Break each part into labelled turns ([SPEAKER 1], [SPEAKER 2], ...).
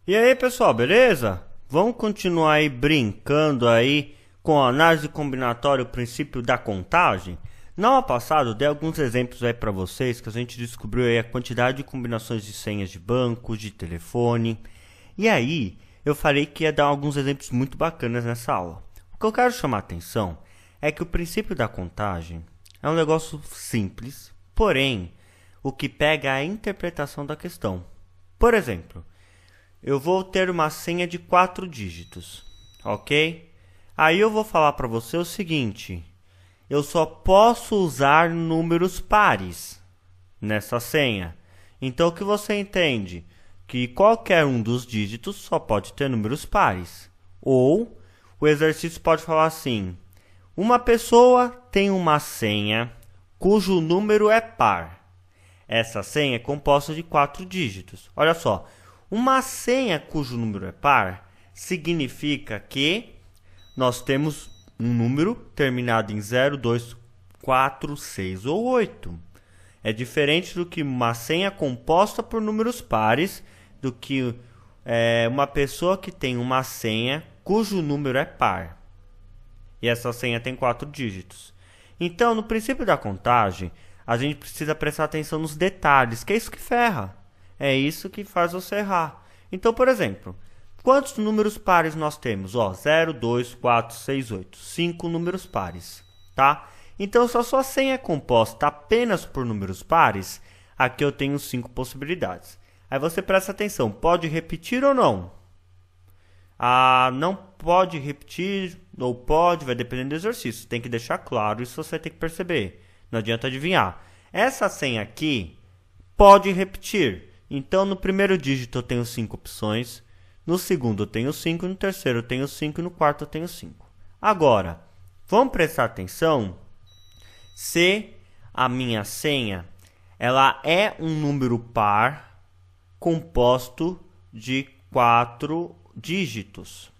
[SPEAKER 1] E aí, pessoal, beleza? Vamos continuar aí brincando aí com a análise combinatória, o princípio da contagem? Na aula passada eu dei alguns exemplos aí para vocês que a gente descobriu aí a quantidade de combinações de senhas de banco, de telefone. E aí eu falei que ia dar alguns exemplos muito bacanas nessa aula. O que eu quero chamar a atenção é que o princípio da contagem é um negócio simples, porém o que pega é a interpretação da questão. Por exemplo, eu vou ter uma senha de 4 dígitos, ok? Aí eu vou falar para você o seguinte: eu só posso usar números pares nessa senha. Então o que você entende? Que qualquer um dos dígitos só pode ter números pares. Ou o exercício pode falar assim: uma pessoa tem uma senha cujo número é par. Essa senha é composta de 4 dígitos. Olha só. Uma senha cujo número é par significa que nós temos um número terminado em 0, 2, 4, 6 ou 8. É diferente do que uma senha composta por números pares, do que uma pessoa que tem uma senha cujo número é par. E essa senha tem 4 dígitos. Então, no princípio da contagem, a gente precisa prestar atenção nos detalhes, que é isso que ferra. É isso que faz você errar. Então, por exemplo, quantos números pares nós temos? 0, 2, 4, 6, 8. 5 números pares, tá? Então, se a sua senha é composta apenas por números pares, aqui eu tenho 5 possibilidades. Aí você presta atenção, pode repetir ou não? Não pode repetir ou pode, vai dependendo do exercício. Tem que deixar claro, isso você tem que perceber. Não adianta adivinhar. Essa senha aqui pode repetir. Então, no primeiro dígito eu tenho 5 opções, no segundo eu tenho 5, no terceiro eu tenho 5 e no quarto eu tenho 5. Agora, vamos prestar atenção se a minha senha ela é um número par composto de 4 dígitos.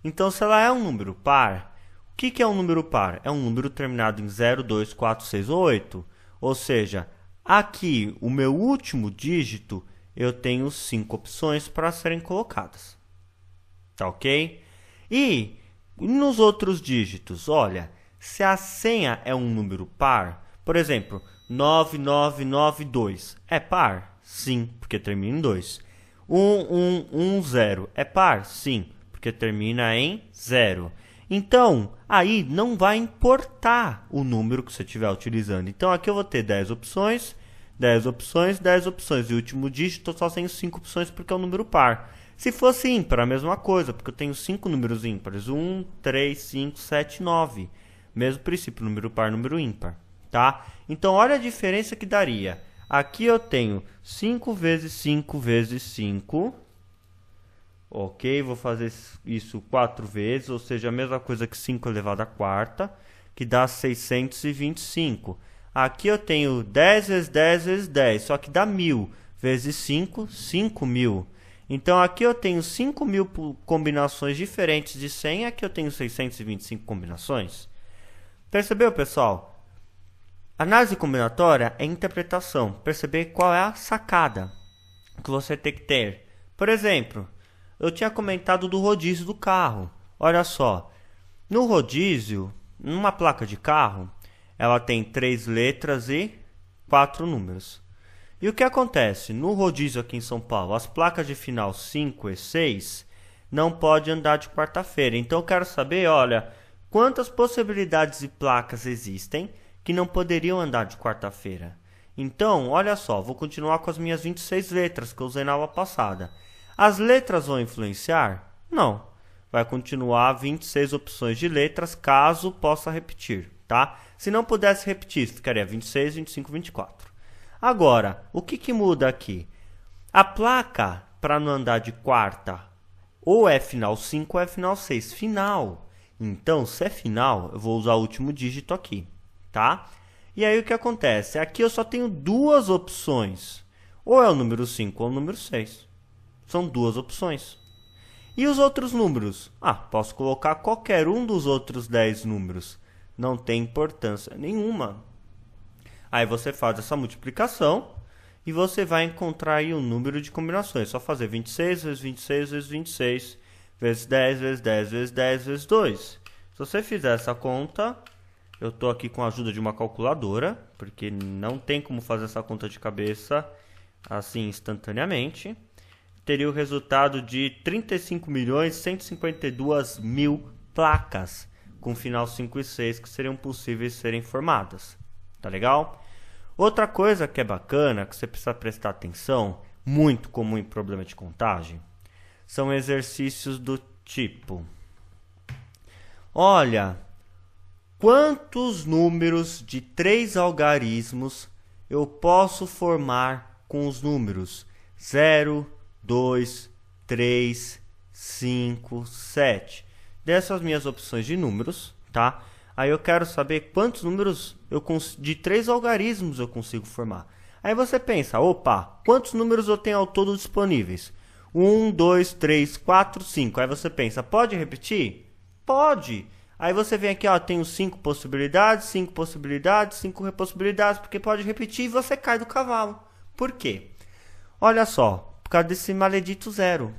[SPEAKER 1] Então, se ela é um número par, o que é um número par? É um número terminado em 0, 2, 4, 6 ou 8. Ou seja, aqui, o meu último dígito, eu tenho 5 opções para serem colocadas. Tá ok? E nos outros dígitos, olha, se a senha é um número par, por exemplo, 9992 é par? Sim, porque termina em 2. 1110 é par? Sim, porque termina em 0. Então, aí não vai importar o número que você estiver utilizando. Então, aqui eu vou ter 10 opções, 10 opções, 10 opções. E o último dígito eu só tenho 5 opções porque é um número par. Se fosse ímpar, a mesma coisa, porque eu tenho 5 números ímpares. 1, 3, 5, 7, 9. Mesmo princípio, número par, número ímpar. Tá? Então, olha a diferença que daria. Aqui eu tenho 5 vezes 5 vezes 5. Ok, vou fazer isso 4 vezes, ou seja, a mesma coisa que 5 elevado à quarta, que dá 625. Aqui eu tenho 10 vezes 10 vezes 10, só que dá 1000 vezes 5, 5000. Então aqui eu tenho 5000 combinações diferentes de senha, aqui eu tenho 625 combinações. Percebeu, pessoal? Análise combinatória é interpretação, perceber qual é a sacada que você tem que ter. Por exemplo, eu tinha comentado do rodízio do carro. Olha só, no rodízio, numa placa de carro, ela tem 3 letras e 4 números. E o que acontece? No rodízio aqui em São Paulo, as placas de final 5 e 6 não podem andar de quarta-feira. Então eu quero saber, olha, quantas possibilidades de placas existem que não poderiam andar de quarta-feira. Então, olha só, vou continuar com as minhas 26 letras que eu usei na aula passada. As letras vão influenciar? Não. Vai continuar 26 opções de letras, caso possa repetir, tá? Se não pudesse repetir, ficaria 26, 25, 24. Agora, o que muda aqui? A placa, para não andar de quarta, ou é final 5 ou é final 6. Final. Então, se é final, eu vou usar o último dígito aqui, tá? E aí o que acontece? Aqui eu só tenho 2 opções. Ou é o número 5 ou o número 6. São 2 opções. E os outros números? Posso colocar qualquer um dos outros 10 números. Não tem importância nenhuma. Aí você faz essa multiplicação e você vai encontrar aí o número de combinações. É só fazer 26 vezes 26 vezes 26 vezes 10 vezes 10 vezes 10 vezes 2. Se você fizer essa conta, eu estou aqui com a ajuda de uma calculadora, porque não tem como fazer essa conta de cabeça assim instantaneamente. Teria o resultado de 35.152.000 placas com final 5 e 6 que seriam possíveis serem formadas. Tá legal? Outra coisa que é bacana, que você precisa prestar atenção, muito comum em problema de contagem, são exercícios do tipo: olha, quantos números de 3 algarismos eu posso formar com os números 0, 2, 3, 5, 7? Dessas minhas opções de números, tá? Aí eu quero saber quantos números de 3 algarismos eu consigo formar. Aí você pensa, opa, quantos números eu tenho ao todo disponíveis? 1, 2, 3, 4, 5. Aí você pensa, pode repetir? Pode! Aí você vem aqui, ó, tenho 5 possibilidades, 5 possibilidades, 5 possibilidades, porque pode repetir e você cai do cavalo. Por quê? Olha só, por causa desse maledito zero.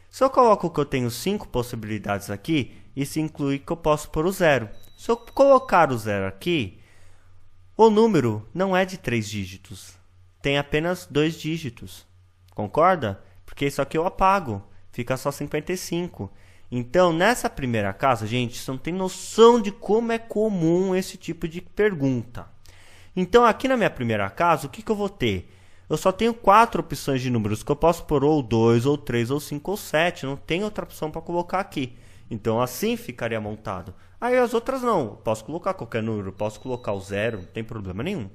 [SPEAKER 1] Se eu coloco que eu tenho 5 possibilidades aqui, isso inclui que eu posso pôr o zero. Se eu colocar o zero aqui, o número não é de 3 dígitos, tem apenas 2 dígitos. Concorda? Porque isso aqui eu apago, fica só 55. Então, nessa primeira casa, gente, você não tem noção de como é comum esse tipo de pergunta. Então, aqui na minha primeira casa, o que eu vou ter? Eu só tenho 4 opções de números, que eu posso pôr ou 2, ou 3, ou 5, ou 7. Não tem outra opção para colocar aqui. Então, assim ficaria montado. Aí as outras não. Eu posso colocar qualquer número, posso colocar o zero, não tem problema nenhum.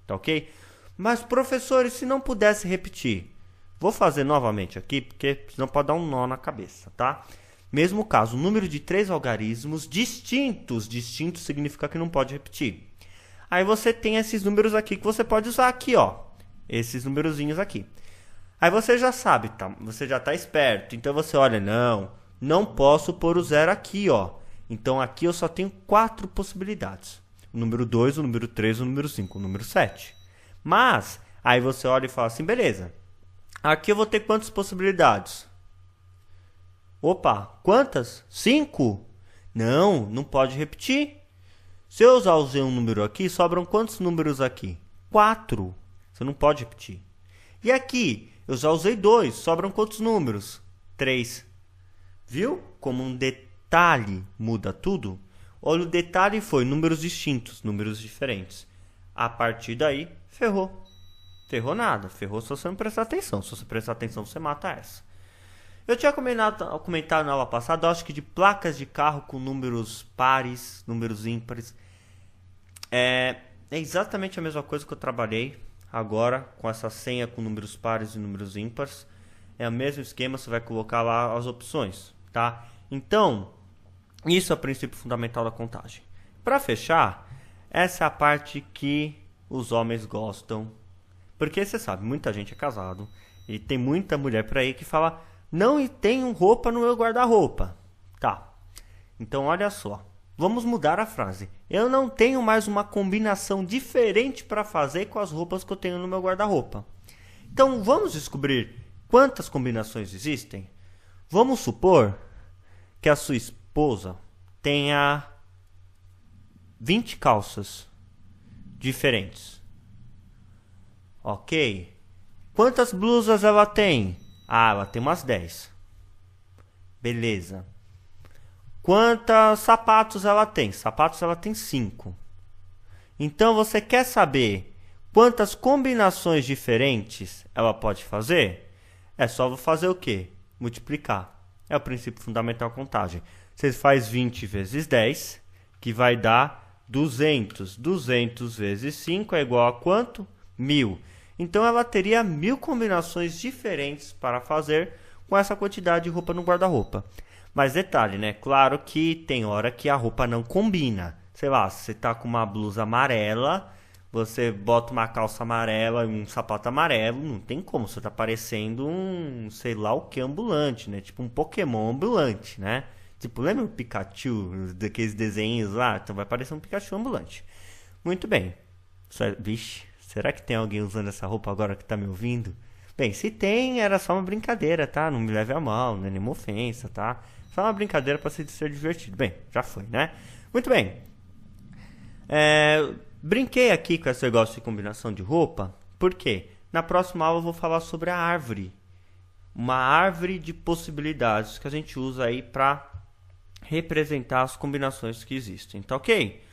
[SPEAKER 1] Tá ok? Mas, professores, se não pudesse repetir, vou fazer novamente aqui, porque senão pode dar um nó na cabeça, tá? Mesmo caso, número de 3 algarismos distintos. Distintos significa que não pode repetir. Aí você tem esses números aqui que você pode usar aqui, ó. Esses numerozinhos aqui. Aí você já sabe, tá? Você já está esperto. Então você olha, não posso pôr o zero aqui, ó. Então aqui eu só tenho 4 possibilidades. O número 2, o número 3, o número 5, o número 7. Mas, aí você olha e fala assim, beleza. Aqui eu vou ter quantas possibilidades? Opa, quantas? 5? Não pode repetir. Se eu usei um número aqui, sobram quantos números aqui? 4. Você não pode repetir. E aqui, eu já usei 2. Sobram quantos números? 3. Viu? Como um detalhe muda tudo. Olha, o detalhe foi números distintos, números diferentes. A partir daí, ferrou. Ferrou nada. Ferrou se você não prestar atenção. Se você prestar atenção, você mata essa. Eu tinha comentado na aula passada, eu acho que de placas de carro com números pares, números ímpares. É exatamente a mesma coisa que eu trabalhei agora com essa senha com números pares e números ímpares. É o mesmo esquema, você vai colocar lá as opções, tá? Então, isso é o princípio fundamental da contagem. Para fechar, essa é a parte que os homens gostam. Porque você sabe, muita gente é casado e tem muita mulher por aí que fala: não tenho roupa no meu guarda-roupa. Tá, então olha só. Vamos mudar a frase. Eu não tenho mais uma combinação diferente para fazer com as roupas que eu tenho no meu guarda-roupa. Então vamos descobrir quantas combinações existem? Vamos supor que a sua esposa tenha 20 calças diferentes. Ok. Quantas blusas ela tem? Ah, ela tem umas 10. Beleza. Quantos sapatos ela tem? Sapatos ela tem 5. Então você quer saber quantas combinações diferentes ela pode fazer? É só fazer o quê? Multiplicar. É o princípio fundamental da contagem. Você faz 20 vezes 10, que vai dar 200. 200 vezes 5 é igual a quanto? 1000. Então ela teria 1000 combinações diferentes para fazer com essa quantidade de roupa no guarda-roupa. Mas detalhe, né? Claro que tem hora que a roupa não combina. Sei lá, se você tá com uma blusa amarela, você bota uma calça amarela e um sapato amarelo, não tem como. Você tá parecendo um, sei lá o que, ambulante, né? Tipo um Pokémon ambulante, né? Tipo, lembra o Pikachu, daqueles desenhos lá? Então vai parecer um Pikachu ambulante. Muito bem. Vixe, Será que tem alguém usando essa roupa agora que tá me ouvindo? Bem, se tem, era só uma brincadeira, tá? Não me leve a mal, não é nenhuma ofensa, tá? Só uma brincadeira para ser divertido. Bem, já foi, né? Muito bem. Brinquei aqui com esse negócio de combinação de roupa, porque na próxima aula eu vou falar sobre a árvore. Uma árvore de possibilidades que a gente usa aí para representar as combinações que existem, tá ok?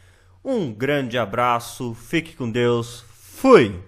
[SPEAKER 1] Um grande abraço, fique com Deus, fui!